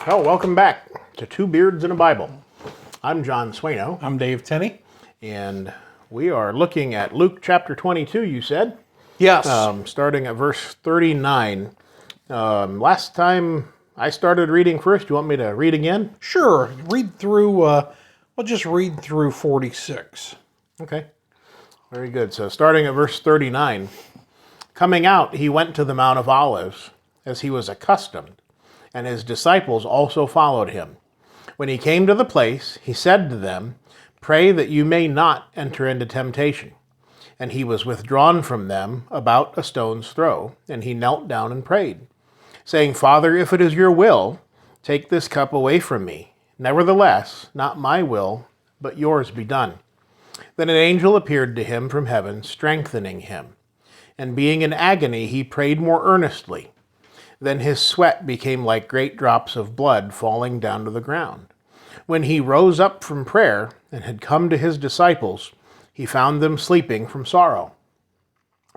Well, welcome back to Two Beards and a Bible. I'm John Swaino, I'm Dave Tenney. and we are looking at Luke chapter 22, you said? Yes. Starting at verse 39. Last time I started reading first. You want me to read again? Sure. Read through, we'll just read through 46. Okay. Very good. So starting at verse 39. Coming out, he went to the Mount of Olives, as he was accustomed, and his disciples also followed him. When he came to the place, he said to them, "Pray that you may not enter into temptation." And he was withdrawn from them about a stone's throw, and he knelt down and prayed, saying, "Father, if it is your will, take this cup away from me. Nevertheless, not my will, but yours be done." Then an angel appeared to him from heaven, strengthening him. And being in agony, he prayed more earnestly. Then his sweat became like great drops of blood falling down to the ground. When he rose up from prayer and had come to his disciples, he found them sleeping from sorrow.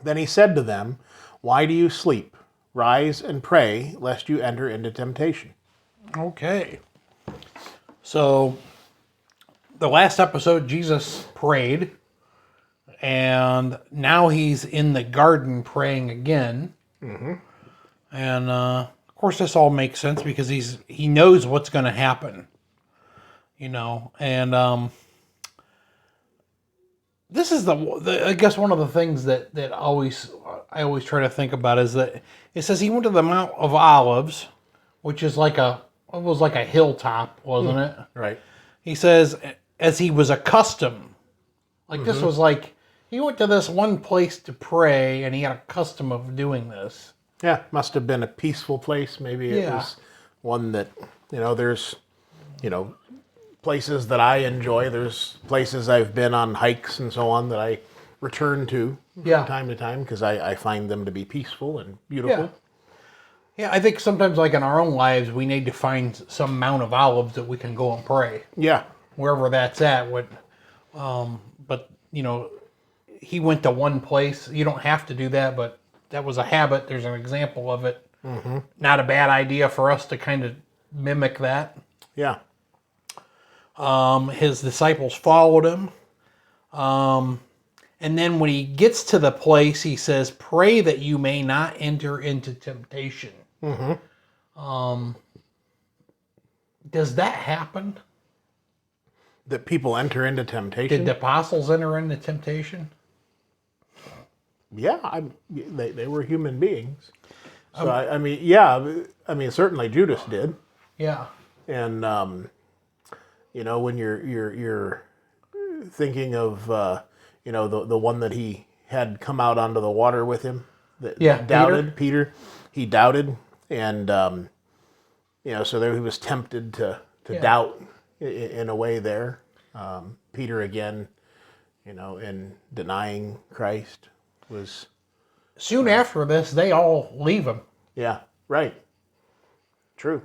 Then he said to them, "Why do you sleep? Rise and pray, lest you enter into temptation." Okay. So, the last episode, Jesus prayed, and now he's in the garden praying again. Mm-hmm. And, of course, this all makes sense because he knows what's going to happen, and this is the I guess one of the things that I always try to think about is that it says he went to the Mount of Olives, which is like it was like a hilltop, wasn't it? Right. He says, as he was accustomed, like this was like he went to this one place to pray, and he had a custom of doing this. Yeah, must have been a peaceful place. Maybe it was one that, there's, places that I enjoy. There's places I've been on hikes and so on that I return to from time to time because I find them to be peaceful and beautiful. Yeah, I think sometimes like in our own lives, we need to find some Mount of Olives that we can go and pray. Yeah. Wherever that's at. But, he went to one place. You don't have to do that, but that was a habit. There's an example of it. Mm-hmm. Not a bad idea for us to kind of mimic that. Yeah. His disciples followed him. And then when he gets to the place, he says, "Pray that you may not enter into temptation." Mm-hmm. Does that happen? That people enter into temptation? Did the apostles enter into temptation? Yeah, they were human beings. So certainly Judas did. Yeah. And when you're thinking of the one that he had come out onto the water with him, that doubted, Peter, he doubted, and so there he was tempted to doubt in a way there. Peter again, in denying Christ. Was soon after this, they all leave him. Yeah, right. True.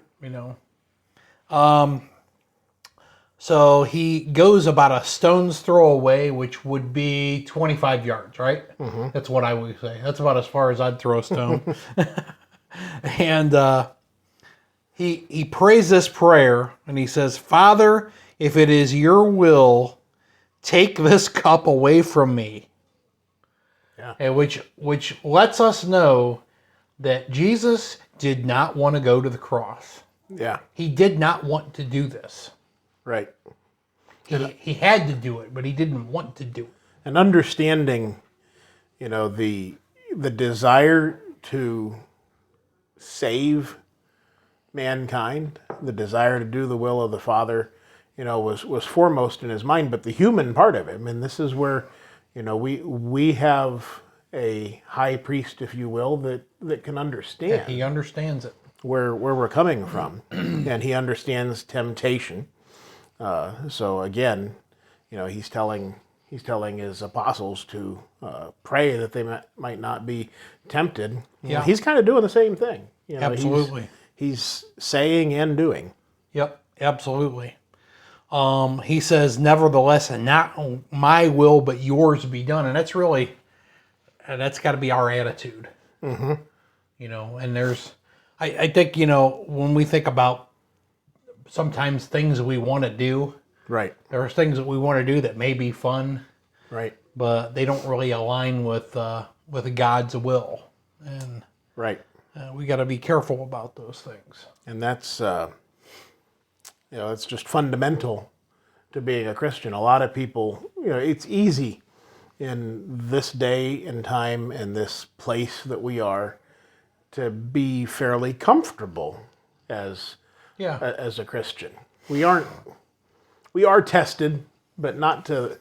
So he goes about a stone's throw away, which would be 25 yards, right? Mm-hmm. That's what I would say. That's about as far as I'd throw a stone. And he prays this prayer, and he says, "Father, if it is your will, take this cup away from me." Yeah. And which lets us know that Jesus did not want to go to the cross. Yeah. He did not want to do this. Right. He had to do it, but he didn't want to do it. And understanding, the desire to save mankind, the desire to do the will of the Father, was foremost in his mind. But the human part of him, and this is where, we have a high priest, if you will, that can understand. Yeah, he understands it. Where we're coming from, and he understands temptation. So again, he's telling his apostles to pray that they might not be tempted. He's kind of doing the same thing. Absolutely. He's saying and doing. Yep, absolutely. He says, "Nevertheless, and not my will, but yours be done." And that's got to be our attitude. Mm-hmm. And I think, when we think about sometimes things we want to do. Right. There are things that we want to do that may be fun, Right. but they don't really align with God's will, and Right. we got to be careful about those things. And that's it's just fundamental to being a Christian. A lot of people, it's easy in this day and time and this place that we are to be fairly comfortable as a Christian. We are tested, but not to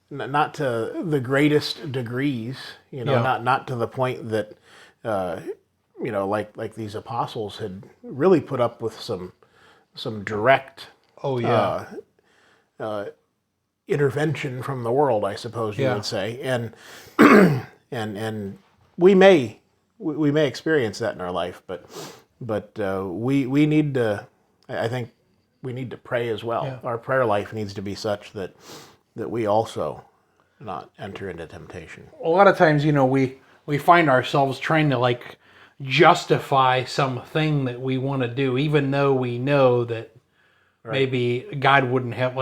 the greatest degrees. Not to the point that like these apostles had really put up with some direct intervention from the world, I suppose you would say, and and we may experience that in our life, but we need to. I think we need to pray as well. Yeah. Our prayer life needs to be such that we also not enter into temptation. A lot of times, we find ourselves trying to justify something that we want to do, even though we know that maybe God wouldn't have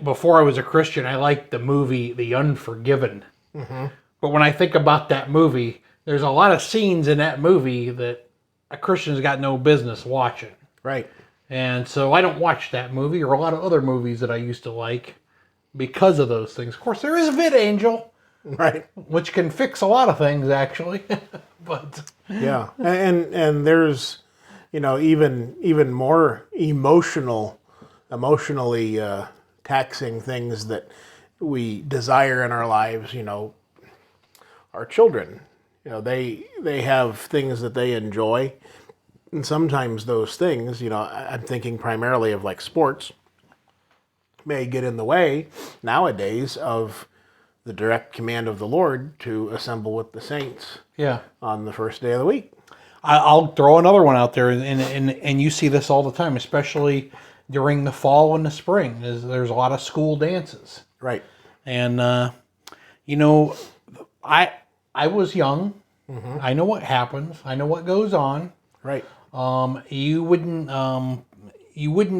before I was a Christian, I liked the movie The Unforgiven. Mm-hmm. But when I think about that movie, there's a lot of scenes in that movie that a Christian's got no business watching. Right. And so I don't watch that movie or a lot of other movies that I used to like because of those things. Of course, there is VidAngel, right, which can fix a lot of things, actually. But yeah, and there's even more emotionally taxing things that we desire in our lives. Our children, they have things that they enjoy. And sometimes those things, I'm thinking primarily of sports, may get in the way nowadays of the direct command of the Lord to assemble with the saints on the first day of the week. I'll throw another one out there, and you see this all the time, especially during the fall and the spring. There's a lot of school dances. Right. And, I was young. Mm-hmm. I know what happens. I know what goes on. Right. You wouldn't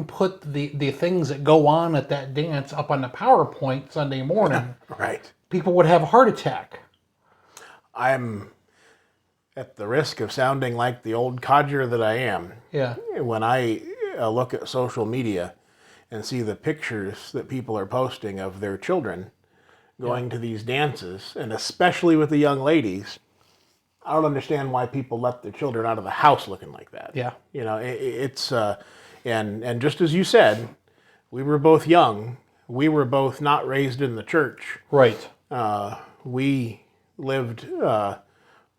put the things that go on at that dance up on the PowerPoint Sunday morning. Right. People would have a heart attack. I'm at the risk of sounding like the old codger that I am. Yeah. When I look at social media and see the pictures that people are posting of their children going to these dances, and especially with the young ladies, I don't understand why people let their children out of the house looking like that. Yeah. It's and just as you said, we were both young. We were both not raised in the church. Right. We lived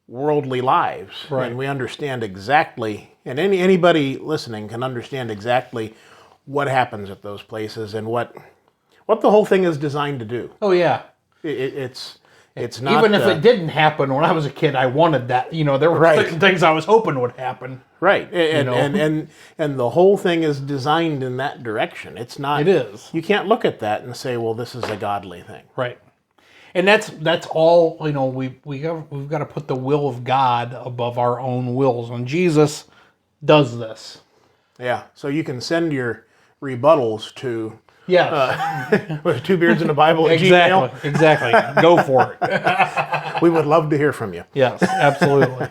worldly lives, right, and we understand exactly. And anybody listening can understand exactly what happens at those places and what the whole thing is designed to do. Oh yeah. It's not... Even if it didn't happen when I was a kid, I wanted that. There were certain things I was hoping would happen. Right. And the whole thing is designed in that direction. It's not... It is. You can't look at that and say, well, this is a godly thing. Right. And that's all, we've got to put the will of God above our own wills. And Jesus does this. Yeah. So you can send your rebuttals to... Yes. With Two Beards in the Bible at Gmail. Exactly. Go for it. We would love to hear from you. Yes, absolutely.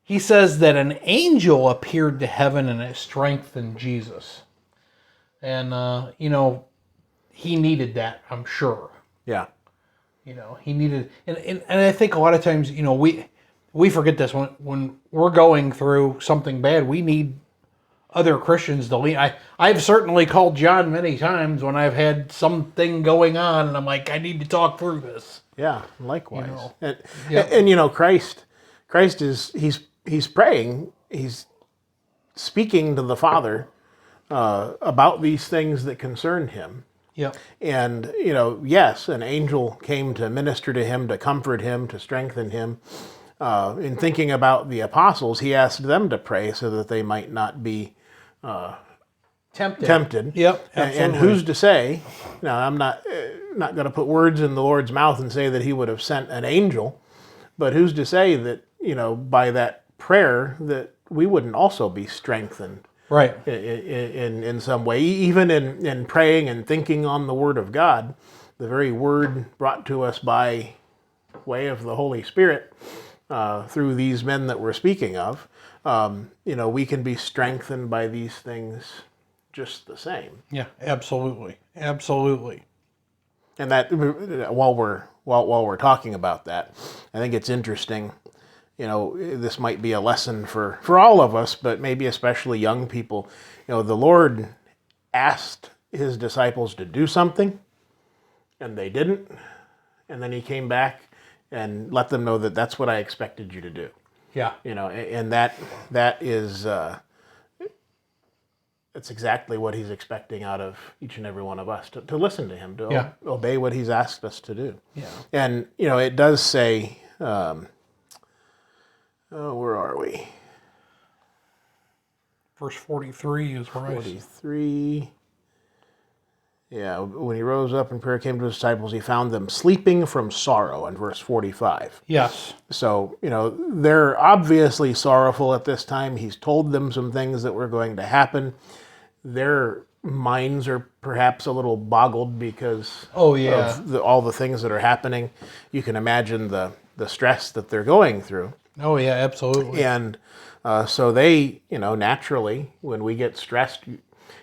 He says that an angel appeared to heaven and it strengthened Jesus. And, he needed that, I'm sure. Yeah. He needed... And I think a lot of times, we forget this. When we're going through something bad, we need other Christians to lean. I've certainly called John many times when I've had something going on, and I'm like, I need to talk through this. Yeah, likewise. And Christ is he's praying, he's speaking to the Father about these things that concern him. Yeah. And yes, an angel came to minister to him, to comfort him, to strengthen him. In thinking about the apostles, he asked them to pray so that they might not be tempted. Yep. And who's to say? Now, I'm not going to put words in the Lord's mouth and say that he would have sent an angel, but who's to say that by that prayer that we wouldn't also be strengthened Right. in some way, even in praying and thinking on the Word of God, the very Word brought to us by way of the Holy Spirit through these men that we're speaking of. We can be strengthened by these things just the same. Yeah, absolutely. Absolutely. And that while we're talking about that, I think it's interesting. This might be a lesson for all of us, but maybe especially young people. The Lord asked his disciples to do something, and they didn't. And then he came back and let them know that that's what I expected you to do. Yeah. And that is that's exactly what he's expecting out of each and every one of us, to listen to him, to obey what he's asked us to do. Yeah. And, it does say, where are we? Verse 43 is where 43. Yeah, when he rose up and prayer came to his disciples, he found them sleeping from sorrow in verse 45. Yes. So, they're obviously sorrowful at this time. He's told them some things that were going to happen. Their minds are perhaps a little boggled because of all the things that are happening. You can imagine the stress that they're going through. Oh, yeah, absolutely. And so they, naturally, when we get stressed,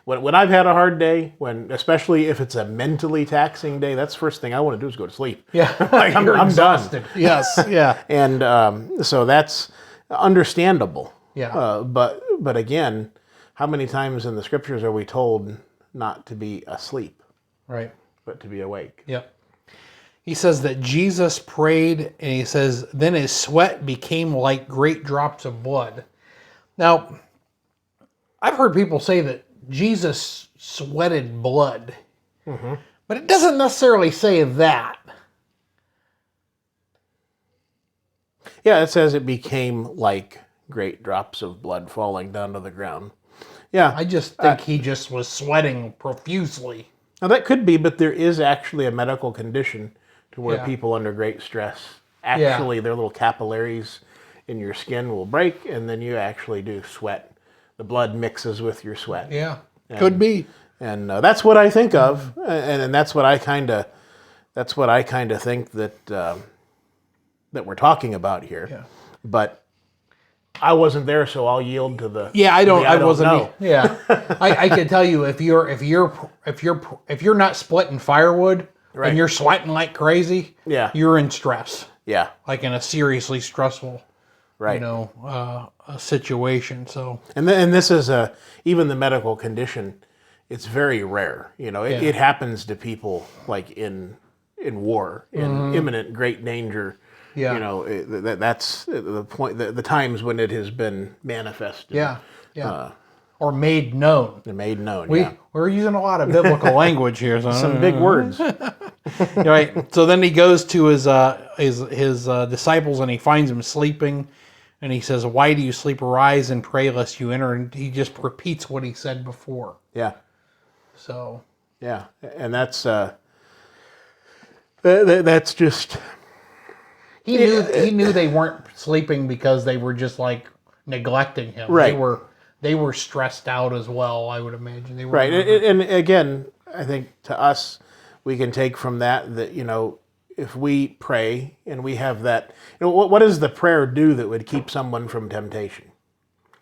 when I've had a hard day, especially if it's a mentally taxing day, that's the first thing I want to do is go to sleep. Yeah, I'm done. Yes, yeah. And so that's understandable. Yeah. But again, how many times in the scriptures are we told not to be asleep, Right. but to be awake? Yep. He says that Jesus prayed, and he says, then his sweat became like great drops of blood. Now, I've heard people say that Jesus sweated blood, but it doesn't necessarily say that. Yeah, it says it became like great drops of blood falling down to the ground. Yeah. I just think he just was sweating profusely. Now that could be, but there is actually a medical condition to where Yeah. people under great stress, actually their little capillaries in your skin will break, and then you actually do sweat. The blood mixes with your sweat. Yeah, could be. And that's what I think of, and that's what I kind of think that that we're talking about here. Yeah. But I wasn't there, so I'll yield to the. Yeah, I wasn't. know. Yeah, I can tell you if you're not splitting firewood Right. and you're sweating like crazy, Yeah. you're in stress, Yeah. like in a seriously stressful, Right. a situation. So And this is even the medical condition. It's very rare. It happens to people like in war, in imminent great danger. Yeah. That's the point. The times when it has been manifested. yeah, or made known. Made known. We're using a lot of biblical language here. So Some big words. Right. So then he goes to his disciples and he finds them sleeping, and he says, "Why do you sleep? Arise and pray, lest you enter." And he just repeats what he said before. Yeah. So. Yeah, and that's just. He knew they weren't sleeping because they were just like neglecting him. Right. They were stressed out as well, I would imagine. They were Right. And again, I think to us, we can take from that, if we pray and we have that, what does the prayer do that would keep someone from temptation?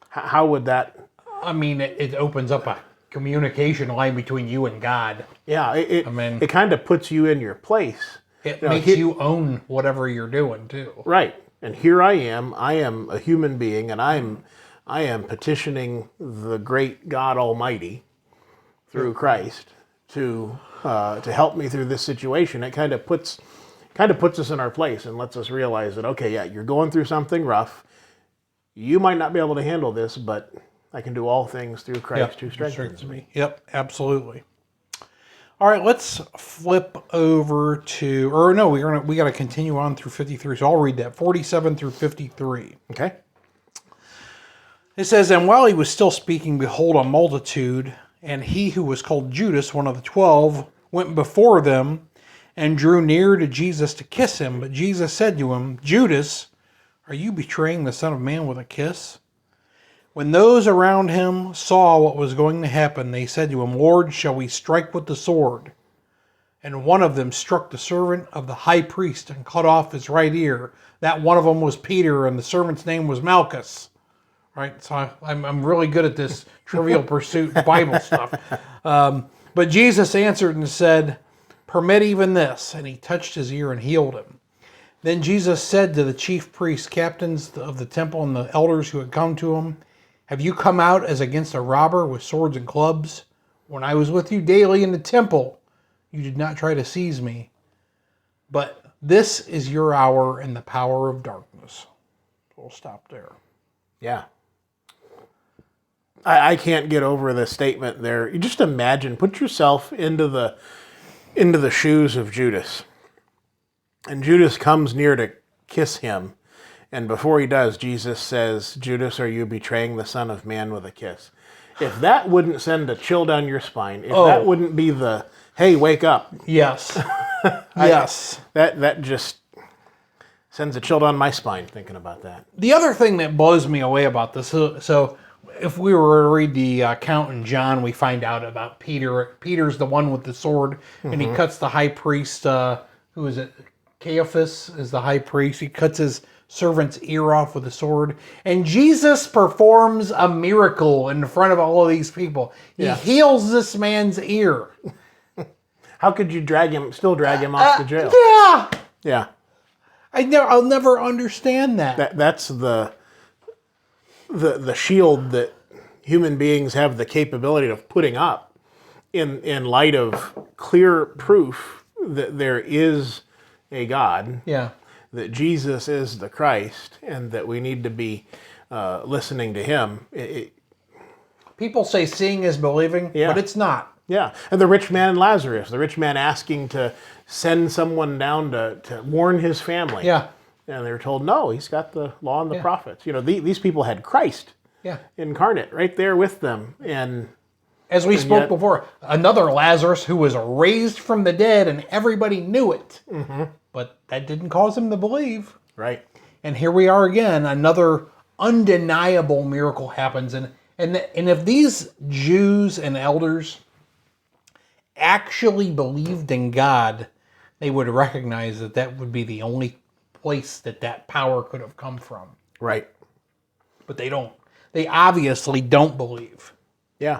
How would that? I mean, it opens up a communication line between you and God. Yeah. It kind of puts you in your place. It makes you own whatever you're doing too. Right. And here I am a human being, and I am petitioning the great God Almighty through Christ to help me through this situation. It kind of puts us in our place and lets us realize that, okay, yeah, you're going through something rough. You might not be able to handle this, but I can do all things through Christ who strengthens me. Yep, absolutely. All right, let's flip over to, or no, we got to continue on through 53. So I'll read that 47 through 53. Okay. It says, "And while he was still speaking, behold, a multitude, and he who was called Judas, one of the 12, went before them and drew near to Jesus to kiss him. But Jesus said to him, Judas, Are you betraying the Son of Man with a kiss? When those around him saw what was going to happen, they said to him, Lord, shall we strike with the sword? And one of them struck the servant of the high priest and cut off his right ear. That one of them was Peter, and the servant's name was Malchus. Right? So I'm really good at this Trivial Pursuit Bible stuff. But Jesus answered and said, permit even this. And he touched his ear and healed him. Then Jesus said to the chief priests, captains of the temple, and the elders who had come to him, have you come out as against a robber with swords and clubs? When I was with you daily in the temple, you did not try to seize me. But this is your hour and the power of darkness. We'll stop there. Yeah. I can't get over the statement there. You just imagine, put yourself into the shoes of Judas. And Judas comes near to kiss him. And before he does, Jesus says, Judas, are you betraying the Son of Man with a kiss? If that wouldn't send a chill down your spine, if that wouldn't be the, hey, wake up. Yes. Yes. That just sends a chill down my spine thinking about that. The other thing that blows me away about this, so if we were to read the account in John, we find out about Peter. Peter's the one with the sword, and he cuts the high priest, who is it? Caiaphas is the high priest. He cuts his servant's ear off with a sword. And Jesus performs a miracle in front of all of these people. He heals this man's ear. How could you still drag him off to jail? Yeah. Yeah. I'll never understand that. That's the shield that human beings have the capability of putting up in light of clear proof that there is a God. Yeah. That Jesus is the Christ, and that we need to be listening to him. People say seeing is believing, but it's not. Yeah, and the rich man and Lazarus, the rich man asking to send someone down to warn his family. Yeah. And they were told, no, he's got the law and the prophets. You know, these people had Christ incarnate right there with them. And as we spoke before, another Lazarus who was raised from the dead, and everybody knew it. Mm-hmm. But that didn't cause him to believe. Right. And here we are again, another undeniable miracle happens. And if these Jews and elders actually believed in God, they would recognize that would be the only place that power could have come from. Right. But they don't. They obviously don't believe. Yeah.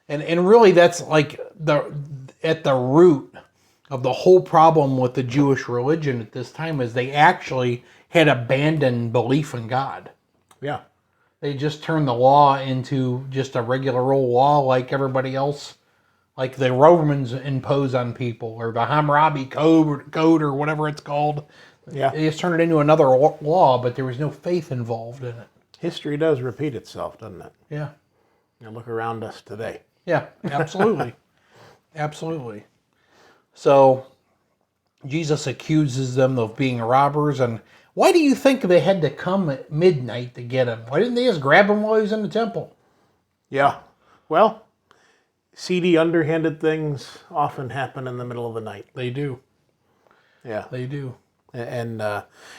And really that's like at the root of the whole problem with the Jewish religion at this time is they actually had abandoned belief in God. Yeah. They just turned the law into just a regular old law like everybody else, like the Romans impose on people, or the Hammurabi code or whatever it's called. Yeah. They just turned it into another law, but there was no faith involved in it. History does repeat itself, doesn't it? Yeah. Now look around us today. Yeah, absolutely. Absolutely. So Jesus accuses them of being robbers. And why do you think they had to come at midnight to get him? Why didn't they just grab him while he was in the temple? Yeah. Well, seedy, underhanded things often happen in the middle of the night. They do. Yeah. They do. And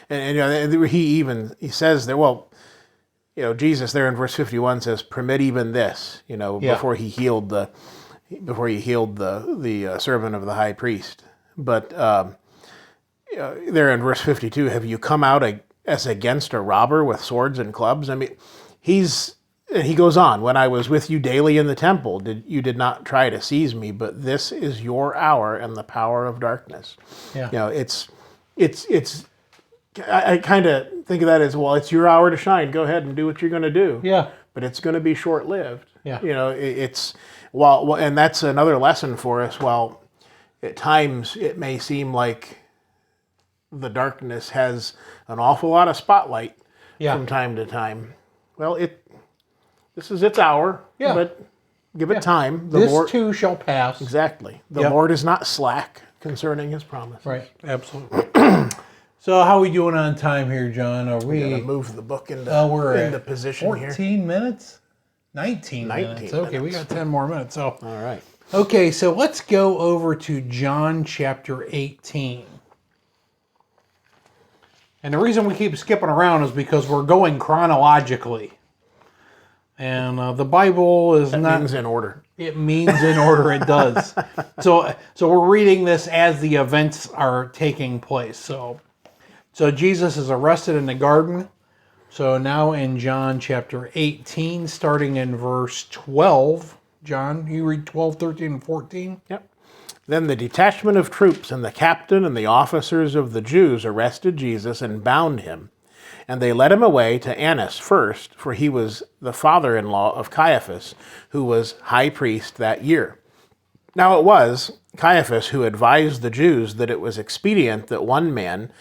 you know, he says there, well, you know, Jesus there in verse 51 says, permit even this, you know, before he healed the servant of the high priest. But there in verse 52, have you come out as against a robber with swords and clubs? I mean, he goes on, when I was with you daily in the temple, you did not try to seize me, but this is your hour and the power of darkness. Yeah. You know, I kind of think of that as, well, it's your hour to shine. Go ahead and do what you're going to do. Yeah. But it's going to be short-lived. Yeah. You know, and that's another lesson for us. While at times it may seem like the darkness has an awful lot of spotlight from time to time. Well, this is its hour. Yeah. But give it time. This too shall pass. Exactly. The Lord is not slack concerning his promises. Right. Absolutely. So how are we doing on time here, John? Are we going to move the book into position 14 here? 14 minutes? 19 minutes. Okay, we got 10 more minutes. So all right. Okay, so let's go over to John chapter 18. And the reason we keep skipping around is because we're going chronologically. And the Bible is That not... means in order. It means in order, it does. So we're reading this as the events are taking place. So Jesus is arrested in the garden. So now in John chapter 18, starting in verse 12. John, you read 12, 13, and 14? Yep. Then the detachment of troops and the captain and the officers of the Jews arrested Jesus and bound him. And they led him away to Annas first, for he was the father-in-law of Caiaphas, who was high priest that year. Now it was Caiaphas who advised the Jews that it was expedient that one man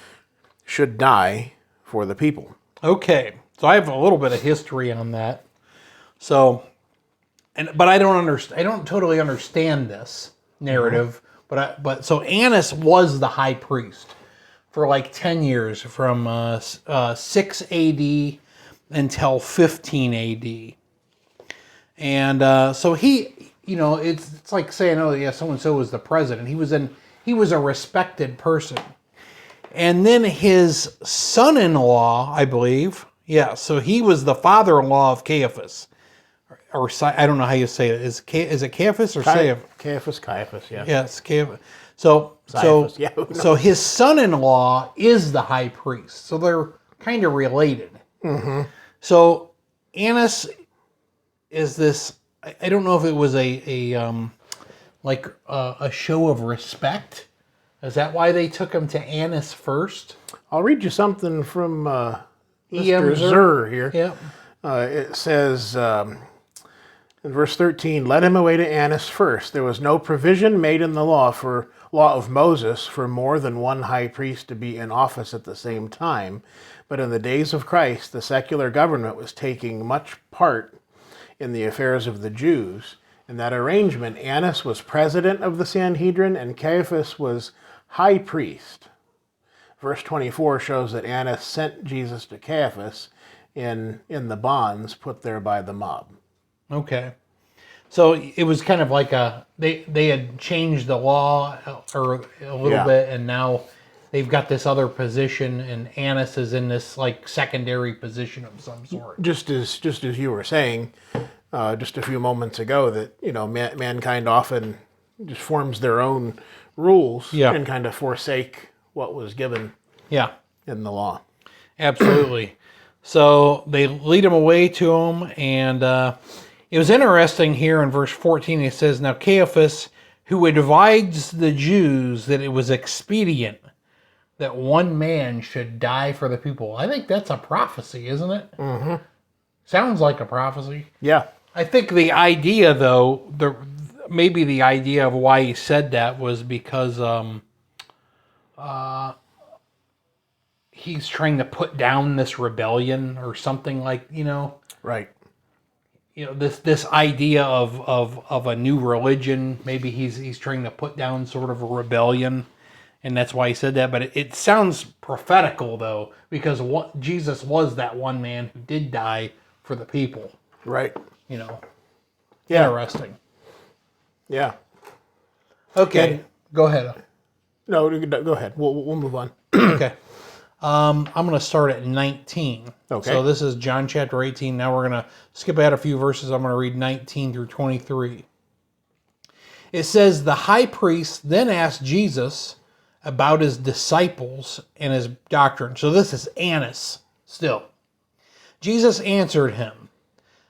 should die for the people. Okay, so I have a little bit of history on that. So, but I don't totally understand this narrative. But so Annas was the high priest for like 10 years, from 6 AD until 15 AD. And so he, it's like saying, oh yeah, so and so was the president. He was a respected person. And then his son-in-law, I believe, so he was the father-in-law of Caiaphas. Or I don't know how you say it. Is it Caiaphas or Caiaphas? Caiaphas, yeah. Yes, Caiaphas. So his son-in-law is the high priest. So they're kind of related. Mm-hmm. So Annas is this. I don't know if it was a show of respect. Is that why they took him to Annas first? I'll read you something from Mr. Zur here. Yep. It says in verse 13, "Led him away to Annas first. There was no provision made in the law of Moses for more than one high priest to be in office at the same time. But in the days of Christ, the secular government was taking much part in the affairs of the Jews. In that arrangement, Annas was president of the Sanhedrin and Caiaphas was high priest." Verse 24 shows that Annas sent Jesus to Caiaphas in the bonds put there by the mob. Okay. So it was kind of like they had changed the law or a little bit, and now they've got this other position, and Annas is in this like secondary position of some sort. Just as you were saying just a few moments ago, that mankind often just forms their own rules and kind of forsake what was given in the law. Absolutely. So they lead him away to him, and it was interesting here in verse 14. It says, "Now Caiaphas, who advised the Jews that it was expedient that one man should die for the people." I think that's a prophecy, isn't it? Mm-hmm. Sounds like a prophecy. Yeah. I think the idea, though, maybe the idea of why he said that was because he's trying to put down this rebellion or something, like, Right. This idea of a new religion. Maybe he's trying to put down sort of a rebellion, and that's why he said that. But it sounds prophetical, though, because Jesus was that one man who did die for the people. Right. Yeah. Interesting. Yeah. Okay. Go ahead. No, go ahead. We'll move on. Okay. I'm going to start at 19. Okay. So this is John chapter 18. Now we're going to skip ahead a few verses. I'm going to read 19 through 23. It says, "The high priest then asked Jesus about his disciples and his doctrine." So this is Annas still. "Jesus answered him,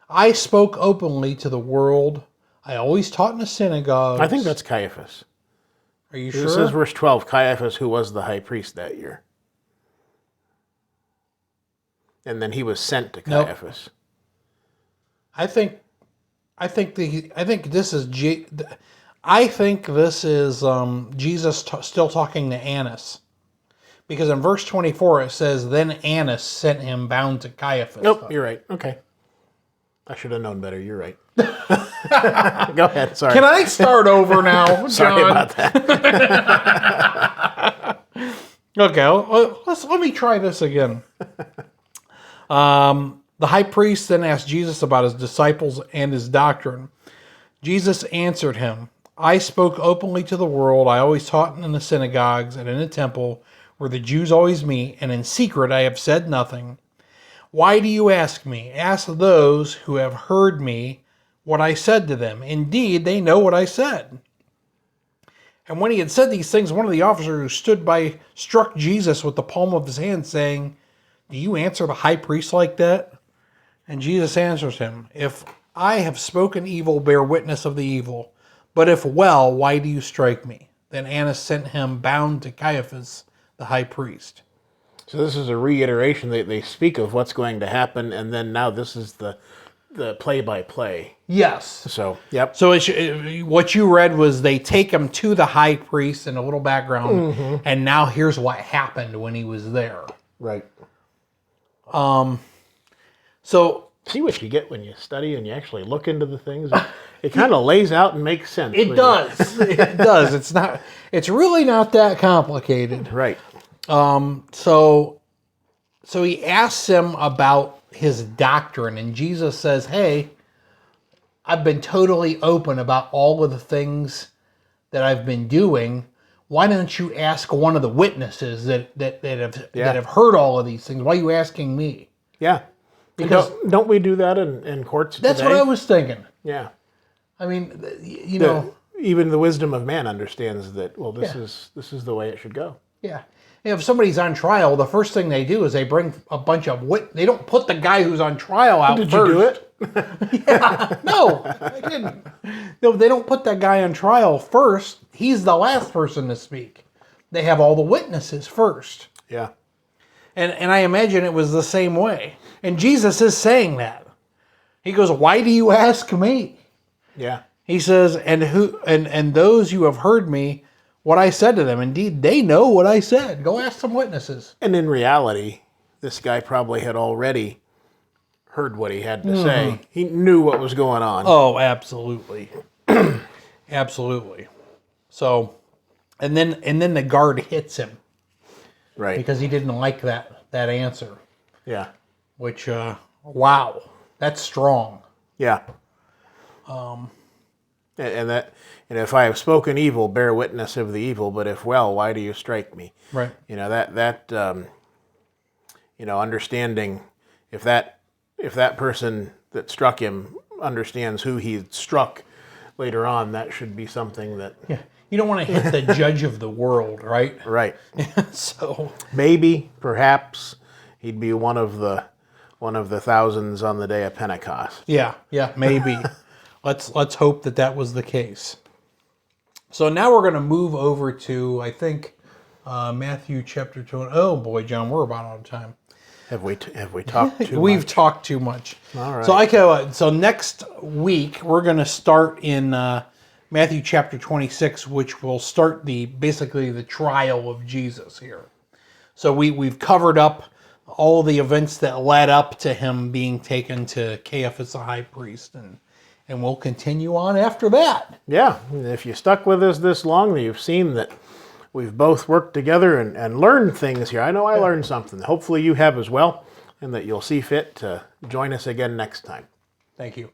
'I spoke openly to the world. I always taught in the synagogues.'" I think that's Caiaphas. Are you This sure? is verse 12, Caiaphas, who was the high priest that year. And then he was sent to Caiaphas. I think this is Jesus still talking to Annas, because in verse 24 it says, "Then Annas sent him bound to Caiaphas." Nope, you're right. Okay, I should have known better. You're right. Go ahead. Sorry. Can I start over now, John? Sorry about that. Okay, let me try this again. The high priest then asked Jesus about his disciples and his doctrine. Jesus answered him, "I spoke openly to the world. I always taught in the synagogues and in the temple, where the Jews always meet, and in secret I have said nothing. Why do you ask me? Ask those who have heard me what I said to them. Indeed, they know what I said." And when he had said these things, one of the officers who stood by struck Jesus with the palm of his hand, saying, "Do you answer the high priest like that?" And Jesus answers him, "If I have spoken evil, bear witness of the evil. But if well, why do you strike me?" Then Annas sent him bound to Caiaphas, the high priest. So this is a reiteration. They speak of what's going to happen, and then now this is the play-by-play. Yes. So, yep. So what you read was they take him to the high priest in a little background, and now here's what happened when he was there. Right. So See what you get when you study and you actually look into the things. It kind of lays out and makes sense. it does. It does. It's really not that complicated. Right. So he asks him about his doctrine, and Jesus says, "Hey, I've been totally open about all of the things that I've been doing. Why don't you ask one of the witnesses that have heard all of these things? Why are you asking me?" Yeah. Because don't we do that in courts today? that's what I was thinking. Yeah. I mean, you know, Even the wisdom of man understands that, well, this is the way it should go. yeah. If somebody's on trial, the first thing they do is they bring a bunch of they don't put the guy who's on trial out Did first. you do it? Yeah, no, I didn't. No, they don't put that guy on trial first. He's the last person to speak. They have all the witnesses first. Yeah. And I imagine it was the same way. And Jesus is saying that. He goes, "Why do you ask me?" Yeah. He says, and those who have heard me, what I said to them, indeed, they know what I said. Go ask some witnesses. And in reality, this guy probably had already heard what he had to say. He knew what was going on. Oh, absolutely. Absolutely. So, and then the guard hits him Right. because he didn't like that answer, Yeah. which, wow, that's strong. Yeah. And if I have spoken evil, bear witness of the evil. But if well, why do you strike me? Right. You know that understanding. If that person that struck him understands who he struck later on, that should be something that. Yeah. You don't want to hit the judge of the world, right? Right. So Maybe, perhaps, he'd be one of the thousands on the day of Pentecost. yeah, maybe. Let's hope that was the case. So now we're going to move over to, I think, Matthew chapter 2. Oh boy, John, we're about out of time. Have we talked too much? We've talked too much. All right. So next week we're going to start in Matthew chapter 26, which will start basically the trial of Jesus here. So we've covered up all the events that led up to him being taken to Caiaphas the high priest, and we'll continue on after that. Yeah, if you stuck with us this long, you've seen that we've both worked together and learned things here. I know I learned something. Hopefully you have as well, and that you'll see fit to join us again next time. Thank you.